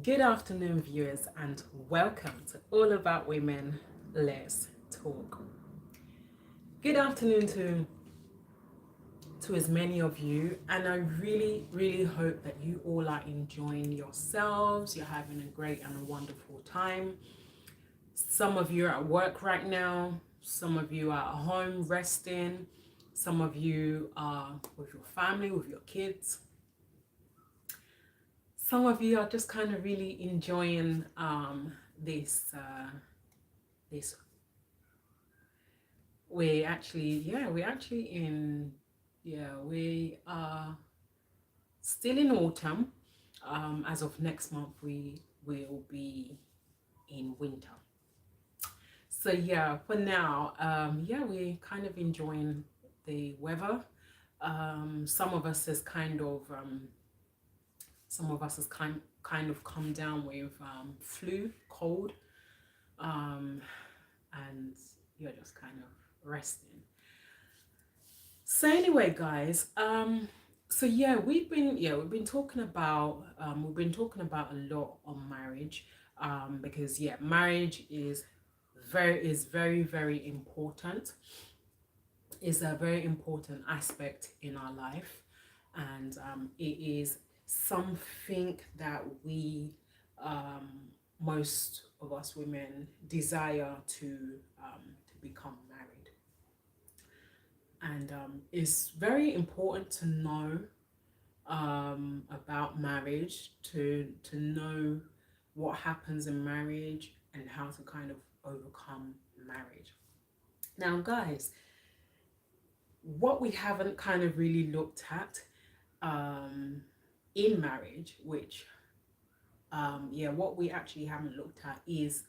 Good afternoon, viewers, and welcome to All About Women. Let's talk. Good afternoon to as many of you, and I really hope that you all are enjoying yourselves. You're having a great and a wonderful time. Some of you are at work right now. Some of you are at home resting. Some of you are with your family, with your kids. Some of you are just kind of really enjoying this we are still in autumn. As of next month, we will be in winter. So yeah, for now, we're kind of enjoying the weather. Some of us has kind of come down with flu, cold, and you're just kind of resting. So anyway, guys, we've been talking about a lot on marriage, because marriage is very important. It's a very important aspect in our life, and it is something that we most of us women desire to become married. And it's very important to know about marriage, to know what happens in marriage and how to kind of overcome marriage. Now, guys, what we haven't kind of really looked at in marriage, what we actually haven't looked at is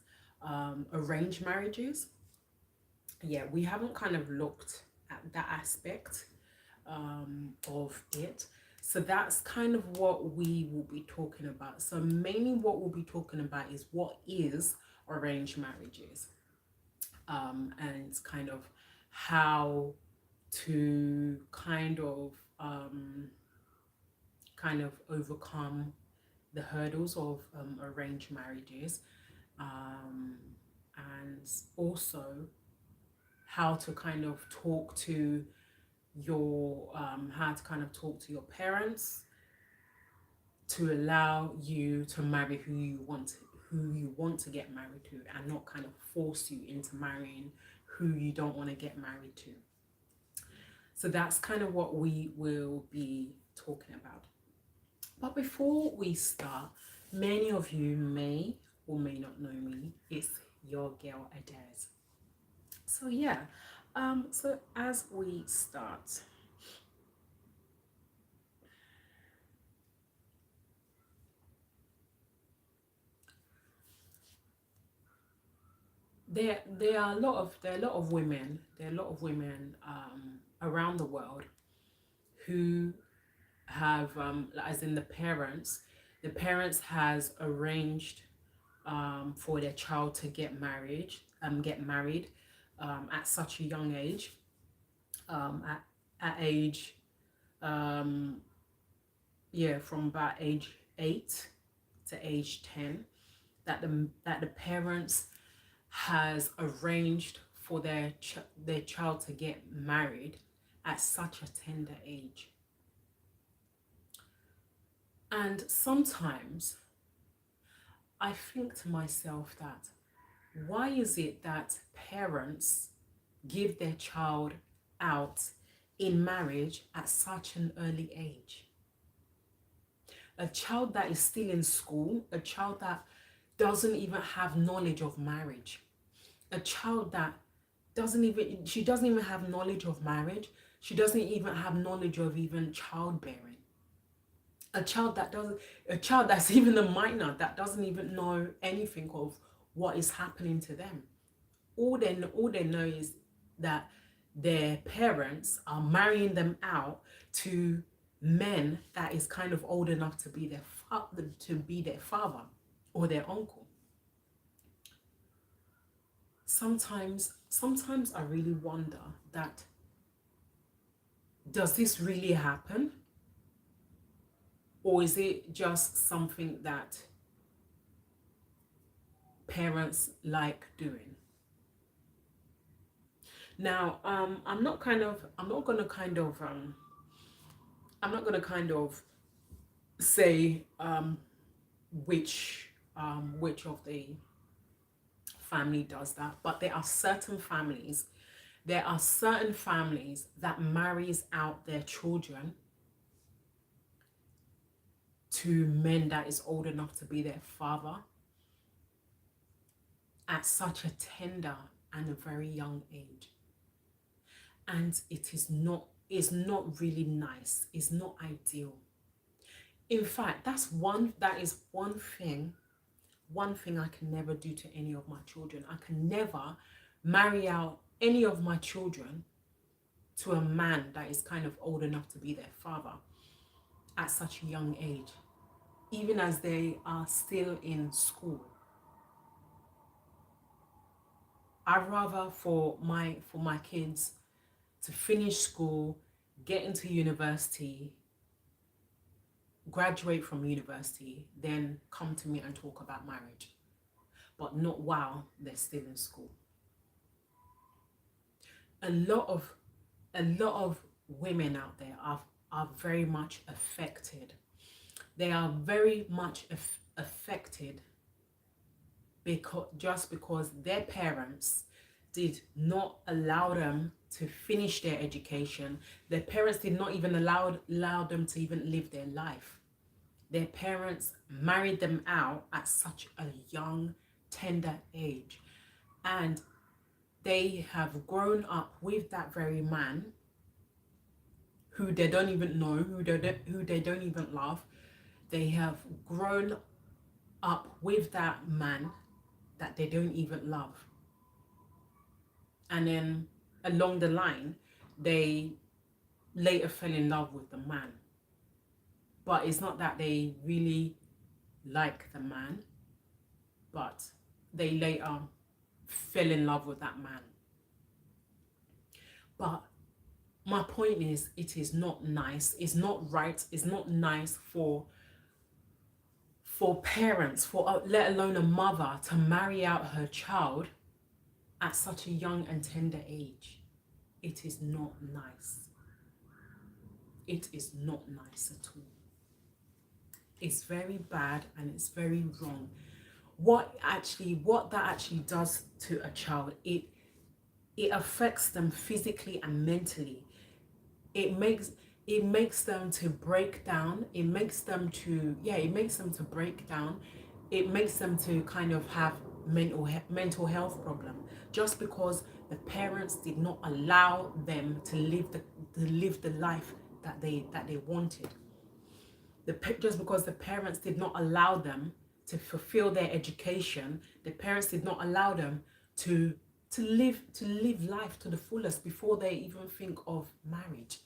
arranged marriages. Yeah, we haven't kind of looked at that aspect of it. So that's kind of what we will be talking about. So mainly what we'll be talking about is what is arranged marriages, and kind of how to kind of overcome the hurdles of arranged marriages, and also how to kind of talk to your parents to allow you to marry who you want to get married to, and not kind of force you into marrying who you don't want to get married to. So that's kind of what we will be talking about. But before we start, many of you may or may not know me. It's your girl Adez. So so as we start, there are a lot of women around the world who have, as in the parents has arranged for their child to get married at such a young age, at age from about age 8 to age 10, that the parents has arranged for their child to get married at such a tender age. And sometimes I think to myself that, why is it that parents give their child out in marriage at such an early age? A child that is still in school, a child that doesn't even have knowledge of marriage, a child that doesn't even have knowledge of marriage, she doesn't even have knowledge of even childbearing. A child that's even a minor, that doesn't even know anything of what is happening to them. All they know is that their parents are marrying them out to men that is kind of old enough to be their father or their uncle. Sometimes I really wonder that, does this really happen? Or is it just something that parents like doing. Now, I'm not gonna kind of say which of the family does that, but there are certain families that marries out their children to men that is old enough to be their father at such a tender and a very young age. And it's not really nice. It's not ideal. In fact, that is one thing I can never do to any of my children. I can never marry out any of my children to a man that is kind of old enough to be their father at such a young age, even as they are still in school. I'd rather for my kids to finish school, get into university, graduate from university, then come to me and talk about marriage, but not while they're still in school. A lot of women out there are very much affected. They are very much affected because their parents did not allow them to finish their education. Their parents did not even allow them to even live their life. Their parents married them out at such a young, tender age. And they have grown up with that very man who they don't even know, who they don't even love. They have grown up with that man that they don't even love. And then along the line, they later fell in love with the man. But it's not that they really like the man, but they later fell in love with that man. But my point is, it is not nice, it's not right, it's not nice for parents, let alone a mother, to marry out her child at such a young and tender age. It is not nice. It is not nice at all. It's very bad and it's very wrong. What that actually does to a child, it affects them physically and mentally. It makes them to break down. It makes them to break down. It makes them to kind of have mental health problem, just because the parents did not allow them to live the life that they wanted. Just because the parents did not allow them to fulfill their education, the parents did not allow them to live life to the fullest before they even think of marriage.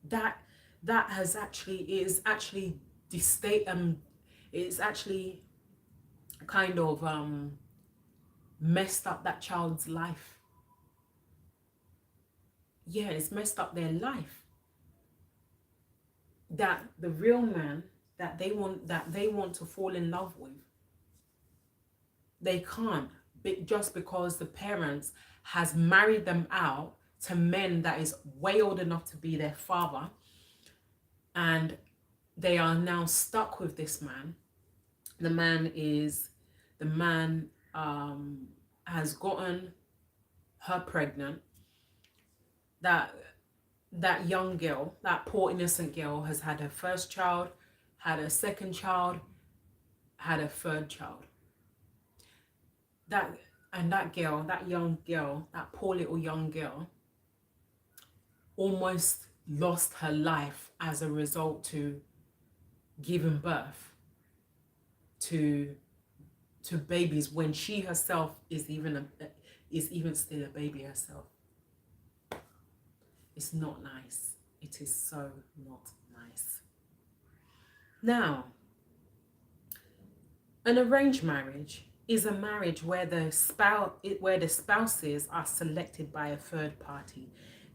That is actually kind of messed up that child's life. Yeah, it's messed up their life. That the real man that they want to fall in love with, they can't, just because the parents has married them out to men that is way old enough to be their father, and they are now stuck with this man. The man has gotten her pregnant. That young girl, that poor innocent girl, has had her first child, had a second child, had a third child. That young girl, that poor little young girl, almost lost her life as a result to giving birth to babies when she herself is even still a baby herself. It's not nice. It is so not nice. Now, an arranged marriage is a marriage where the spouses are selected by a third party,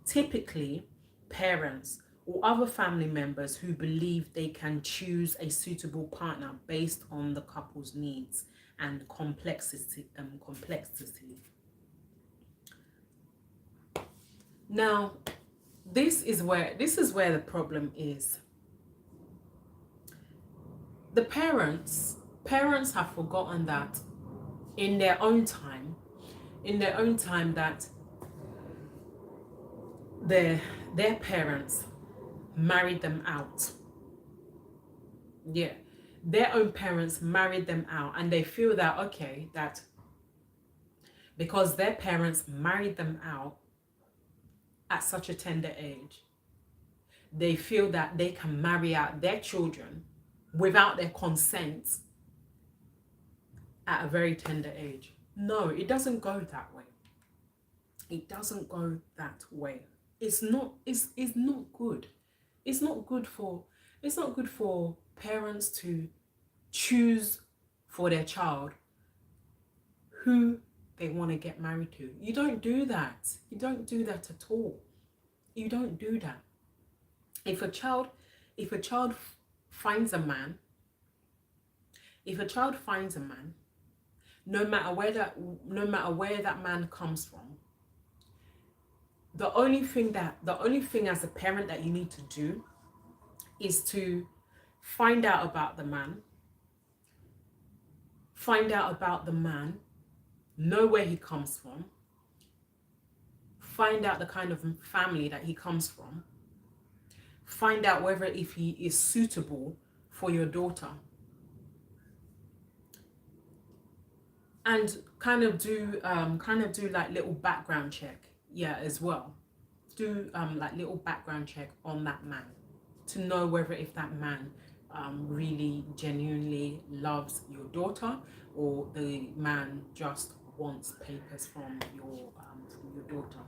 typically parents or other family members who believe they can choose a suitable partner based on the couple's needs and complexity. Now, this is where the problem is. The parents have forgotten that in their own time, that their parents married them out. Yeah, their own parents married them out, and they feel that, okay, that because their parents married them out at such a tender age, they feel that they can marry out their children without their consent at a very tender age. No, it doesn't go that way. It doesn't go that way. It's not good. It's not good for parents to choose for their child who they want to get married to. You don't do that. You don't do that at all. You don't do that. If a child finds a man, no matter where that man comes from, the only thing as a parent that you need to do is to find out about the man, know where he comes from, find out the kind of family that he comes from, find out whether if he is suitable for your daughter, and kind of do like little background check, as well. Do like little background check on that man to know whether if that man really genuinely loves your daughter, or the man just wants papers from your daughter.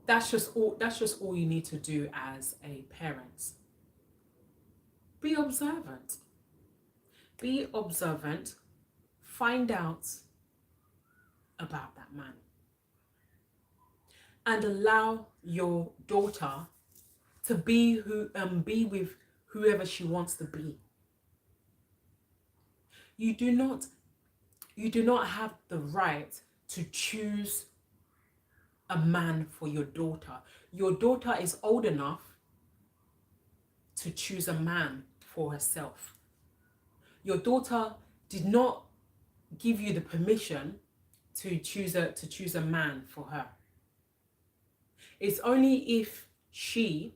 That's just all you need to do as a parent. Be observant. Find out about that man, and allow your daughter to be with whoever she wants to be. You do not have the right to choose a man for your daughter. Your daughter is old enough to choose a man for herself. Your daughter did not give you the permission to choose a man for her. It's only if she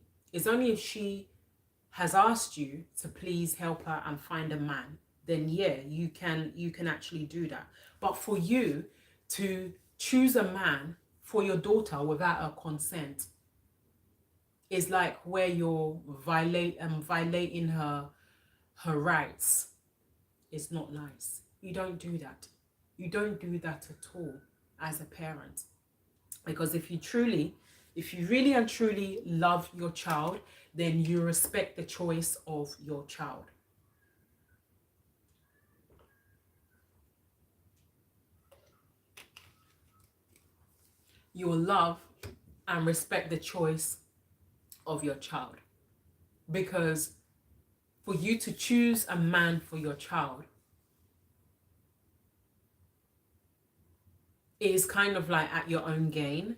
has asked you to please help her and find a man, then you can actually do that. But for you to choose a man for your daughter without her consent is like where you're violating her rights. It's not nice. You don't do that. You don't do that at all as a parent. Because if you really and truly love your child, then you respect the choice of your child. You will love and respect the choice of your child. Because for you to choose a man for your child is kind of like at your own gain,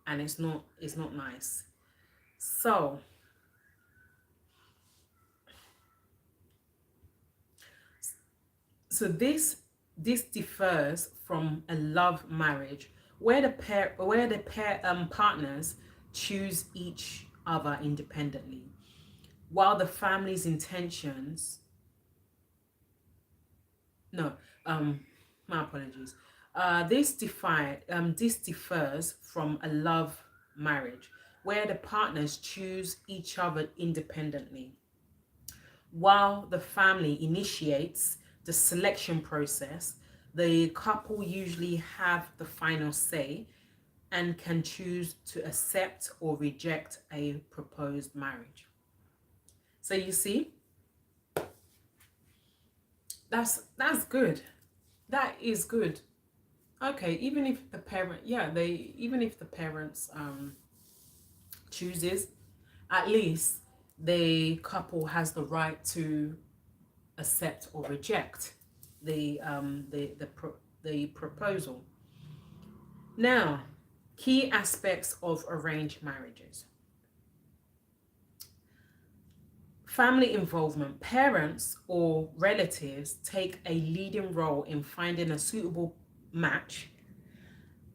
and it's not nice. So this differs from a love marriage where the partners choose each other independently, while the family's intentions. No, my apologies. This differs from a love marriage where the partners choose each other independently, while the family initiates the selection process. The couple usually have the final say and can choose to accept or reject a proposed marriage. So you see, that's good. That is good. Okay, even if the parents chooses, at least the couple has the right to accept or reject the proposal. Now, key aspects of arranged marriages. Family involvement. Parents or relatives take a leading role in finding a suitable match,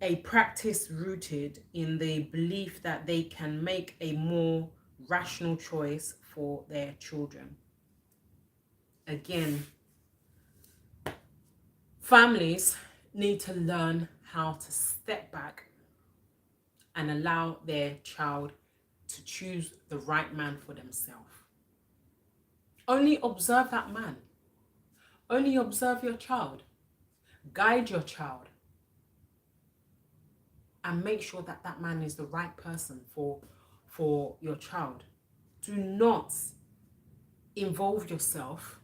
a practice rooted in the belief that they can make a more rational choice for their children. Again, families need to learn how to step back and allow their child to choose the right man for themselves. Only observe that man. Only observe your child. Guide your child. And make sure that that man is the right person for your child. Do not involve yourself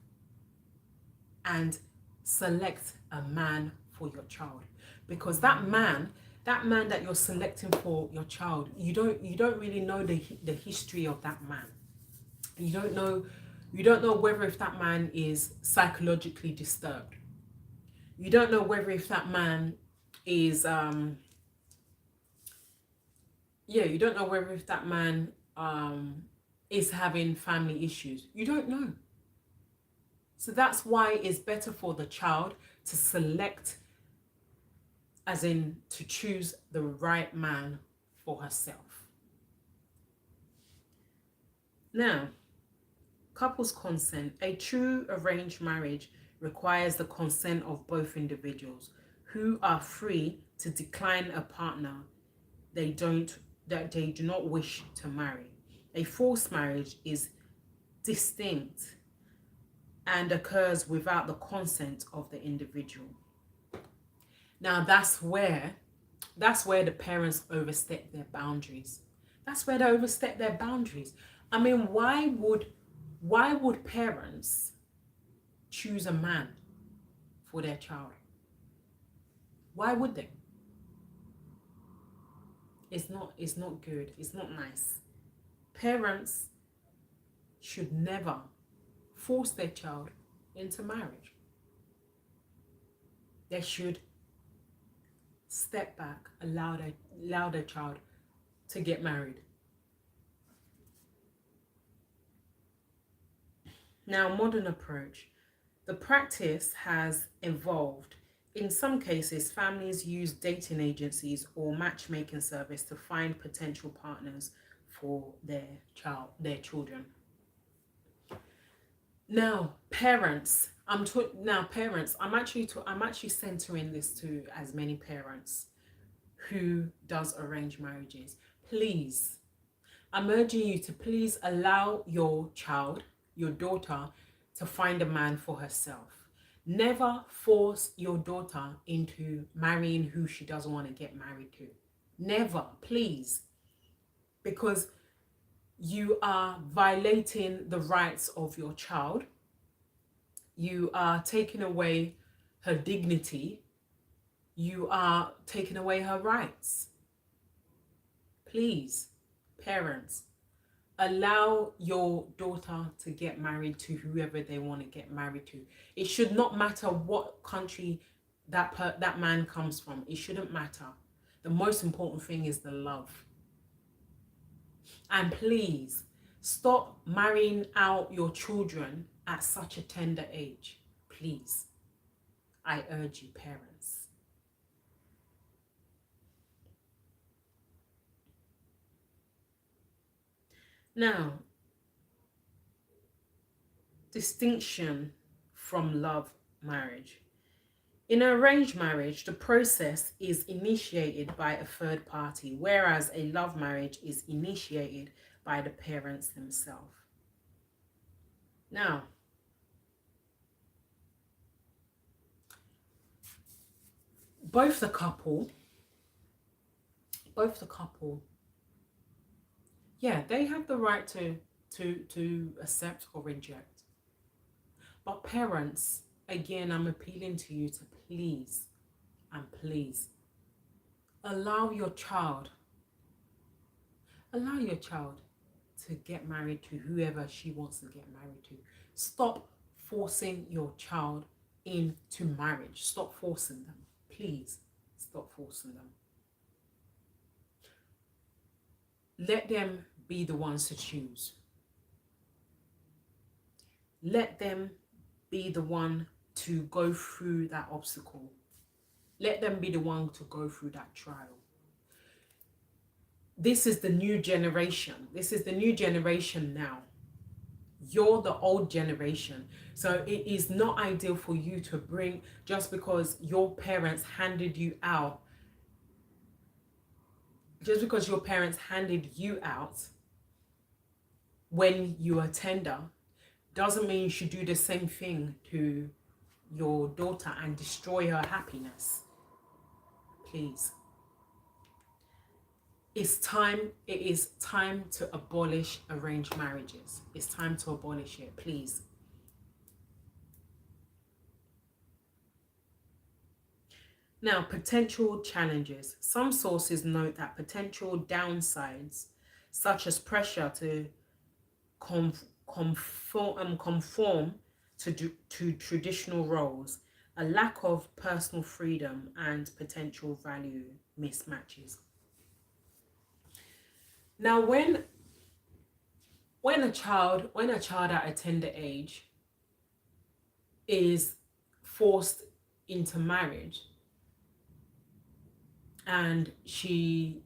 and select a man for your child, because that man that you're selecting for your child, you don't really know the history of that man. You don't know whether if that man is psychologically disturbed. You don't know whether if that man is you don't know whether if that man is having family issues. You don't know. So that's why it's better for the child to select, as in to choose the right man for herself. Now, couples consent. A true arranged marriage requires the consent of both individuals, who are free to decline a partner that they do not wish to marry. A forced marriage is distinct and occurs without the consent of the individual. Now that's where the parents overstep their boundaries. That's where they overstep their boundaries. I mean, why would parents choose a man for their child? Why would they? It's not good. It's not nice. Parents should never force their child into marriage. They should step back, allow their child to get married. Now, modern approach. The practice has evolved. In some cases, families use dating agencies or matchmaking service to find potential partners for their children. Now, parents. I'm actually centering this to as many parents who does arranged marriages. Please, I'm urging you to please allow your child, your daughter, to find a man for herself. Never force your daughter into marrying who she doesn't want to get married to. Never, please. Because you are violating the rights of your child. You are taking away her dignity. You are taking away her rights. Please, parents, allow your daughter to get married to whoever they want to get married to. It should not matter what country that man comes from. It shouldn't matter. The most important thing is the love. And please, stop marrying out your children at such a tender age. Please. I urge you, parents. Now, distinction from love marriage. In an arranged marriage, the process is initiated by a third party, whereas a love marriage is initiated by the parents themselves. Now, both the couple, yeah, they have the right to accept or reject. But parents, again, I'm appealing to you to please allow your child to get married to whoever she wants to get married to. Stop forcing your child into marriage. Stop forcing them. Please stop forcing them. Let them be the ones to choose. Let them be the one to go through that obstacle. Let them be the one to go through that trial. This is the new generation. This is the new generation now. You're the old generation. So it is not ideal for you to bring, just because your parents handed you out, when you are tender, doesn't mean you should do the same thing to your daughter and destroy her happiness. Please. It is time to abolish arranged marriages. It's time to abolish it, please. Now, potential challenges. Some sources note that potential downsides, such as pressure to conform to traditional roles, a lack of personal freedom, and potential value mismatches. Now, when a child at a tender age is forced into marriage, and she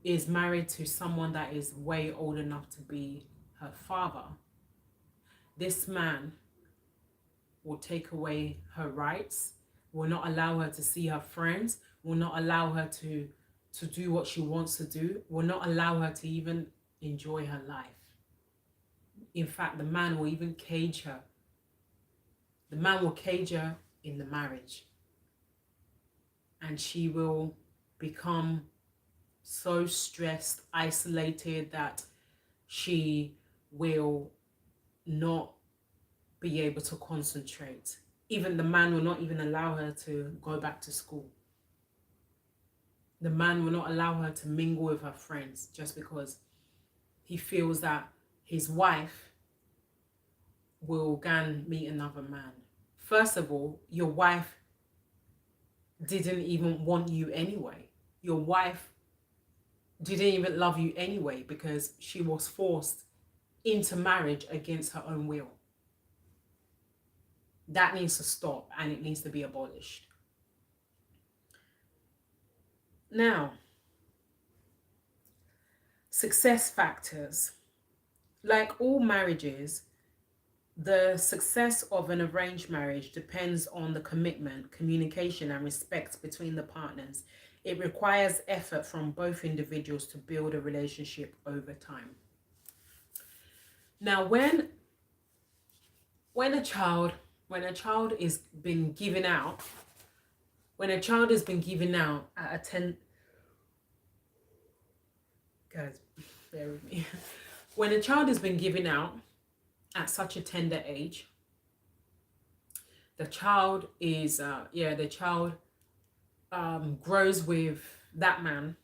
is married to someone that is way old enough to be her father, this man will take away her rights, will not allow her to see her friends, will not allow her to do what she wants to do, will not allow her to even enjoy her life. In fact, the man will even cage her. The man will cage her in the marriage. And she will become so stressed, isolated, that she will not be able to concentrate. Even the man will not even allow her to go back to school. The man will not allow her to mingle with her friends, just because he feels that his wife will go and meet another man. First of all, your wife didn't even want you anyway. Your wife didn't even love you anyway, because she was forced into marriage against her own will. That needs to stop, and it needs to be abolished. Now, success factors. Like all marriages, the success of an arranged marriage depends on the commitment, communication, and respect between the partners. It requires effort from both individuals to build a relationship over time. Now, when a child is been given out, at a 10, guys, bear with me. When a child has been given out at such a tender age, the child is grows with that man.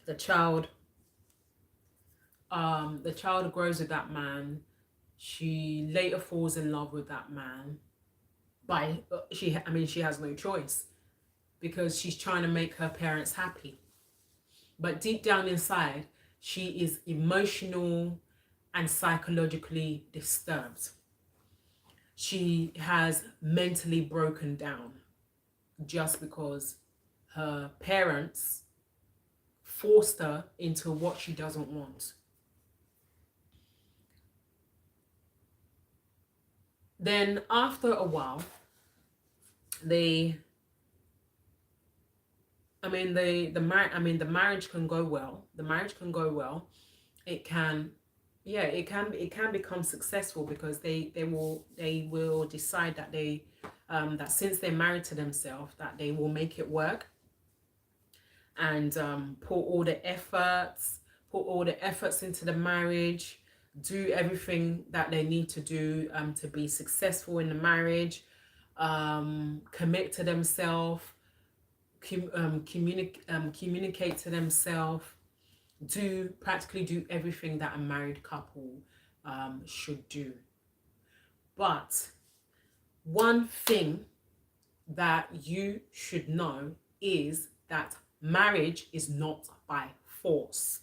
The child grows with that man. She later falls in love with that man. She has no choice, because she's trying to make her parents happy. But deep down inside, she is emotional and psychologically disturbed. She has mentally broken down, just because her parents forced her into what she doesn't want. Then after a while, the marriage can go well. It can become successful, because they will decide that that since they're married to themselves, that they will make it work, and put all the efforts into the marriage, do everything that they need to do to be successful in the marriage, commit to themselves, communicate to themselves, practically do everything that a married couple should do. But one thing that you should know is that marriage is not by force.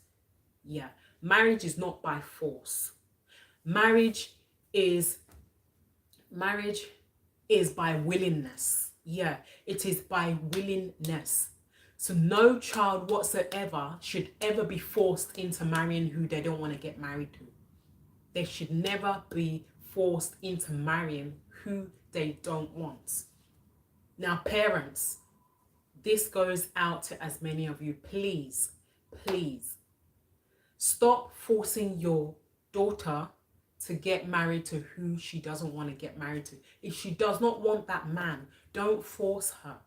Yeah, marriage is not by force. Marriage is marriage is by willingness. Yeah, it is by willingness. So no child whatsoever should ever be forced into marrying who they don't want to get married to. They should never be forced into marrying who they don't want. Now, parents, this goes out to as many of you. Please, please stop forcing your daughter to get married to who she doesn't want to get married to. If she does not want that man, don't force her.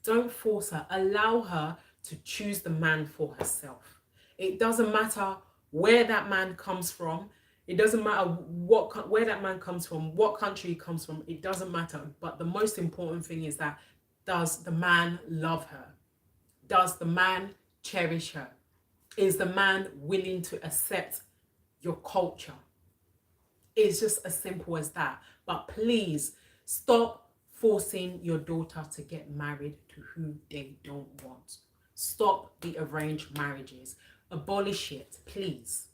Don't force her. Allow her to choose the man for herself. It doesn't matter where that man comes from. It doesn't matter where that man comes from, what country he comes from. It doesn't matter. But the most important thing is that, does the man love her? Does the man cherish her? Is the man willing to accept your culture? It's just as simple as that. But please stop forcing your daughter to get married to who they don't want. Stop the arranged marriages. Abolish it, please.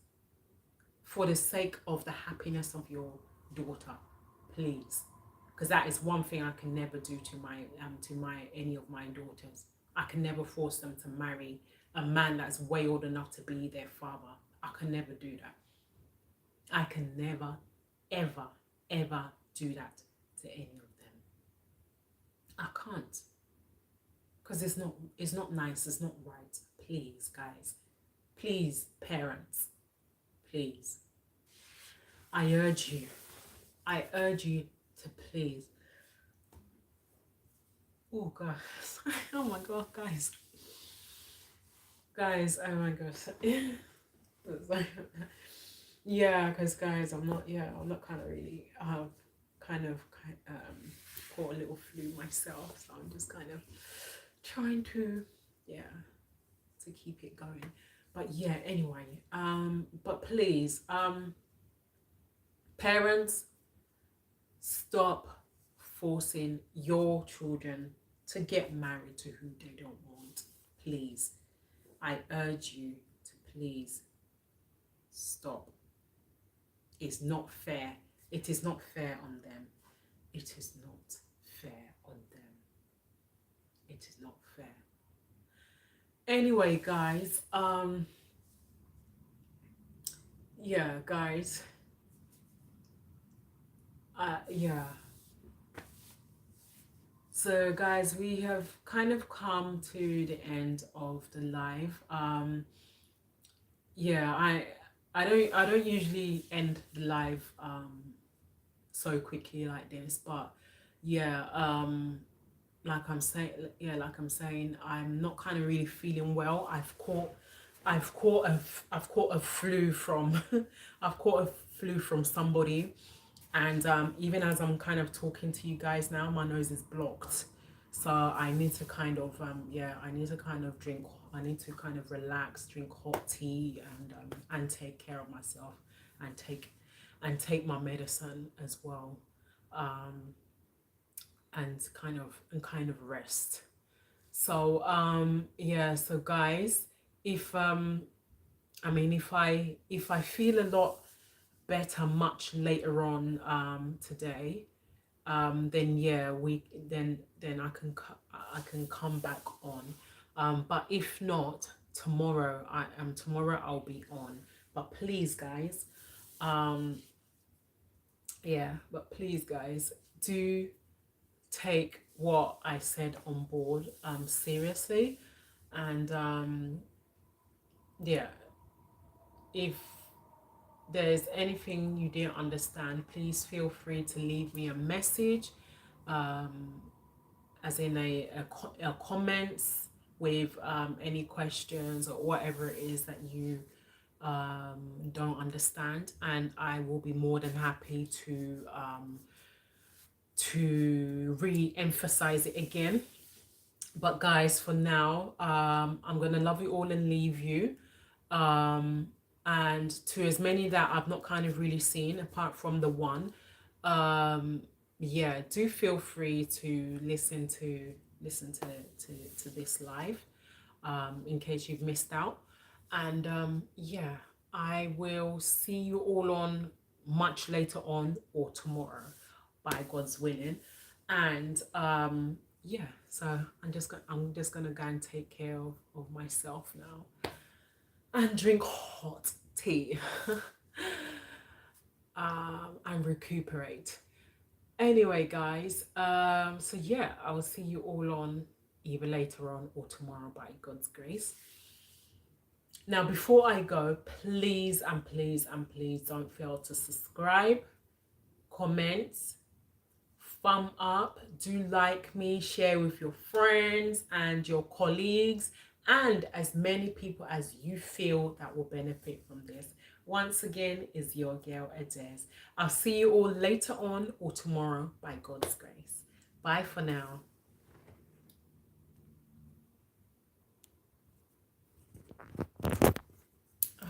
For the sake of the happiness of your daughter, please. Because that is one thing I can never do to any of my daughters. I can never force them to marry a man that's way old enough to be their father. I can never do that. I can never, ever, ever do that to any of them. I can't. Because it's not nice, it's not right. Please, guys. Please, parents. Please. I urge you to please. Oh, guys. Oh, my God, guys. Guys, oh, my God. Yeah, because, guys, I'm not kind of really, kind of caught a little flu myself. So I'm just kind of trying to, to keep it going. But yeah, anyway, but please, parents, stop forcing your children to get married to who they don't want. Please, I urge you to please stop. It's not fair. It is not fair on them. It is not fair on them. It is not fair. Anyway, guys, yeah, guys, yeah. So, guys, we have kind of come to the end of the live. Yeah, I don't usually end the live so quickly like this, but yeah, like I'm saying, I'm not kind of really feeling well. I've caught a flu from I've caught a flu from somebody, and even as I'm kind of talking to you guys now, my nose is blocked. So I need to kind of I need to kind of relax, drink hot tea, and take care of myself, and take my medicine as well, and kind of rest. So yeah, so guys, if if I feel a lot better much later on today, then yeah, then I can come back on, but if not, tomorrow I'll be on. But please, guys, yeah, but please, guys, do take what I said on board seriously, and yeah, if there's anything you didn't understand, please feel free to leave me a message, as in a comments with any questions or whatever it is that you don't understand, and I will be more than happy to re-emphasize it again. But guys, for now, I'm gonna love you all and leave you, and to as many that I've not kind of really seen, apart from the one, um yeah, do feel free to listen to this live, in case you've missed out. And yeah, I will see you all on much later on or tomorrow, by God's willing. And yeah, so I'm just gonna go and take care of myself now and drink hot tea and recuperate. Anyway, guys, so yeah, I will see you all on either later on or tomorrow by God's grace. Now, before I go, please and please and please don't fail to subscribe, comment, thumb up, do like me, share with your friends and your colleagues, and as many people as you feel that will benefit from this. Once again, is your girl Ades. I'll see you all later on or tomorrow by God's grace. Bye for now.